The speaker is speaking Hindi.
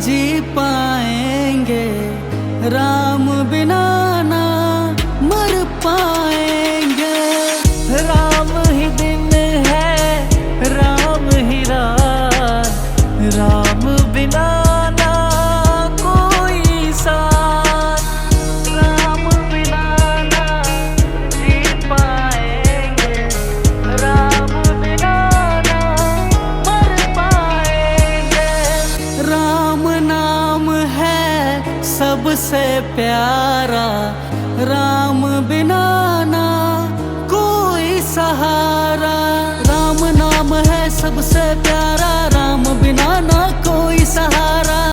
जी पाएंगे, राम बिना ना मर पाएंगे। राम ही दिन है, राम ही रात, राम बिना ना कोई साथ, राम बिना ना जी पाएंगे, राम बिना ना मर पाएंगे। राम नाम है सबसे प्यारा, राम बिना ना कोई सहारा। राम नाम है सबसे प्यारा, राम बिना ना कोई सहारा।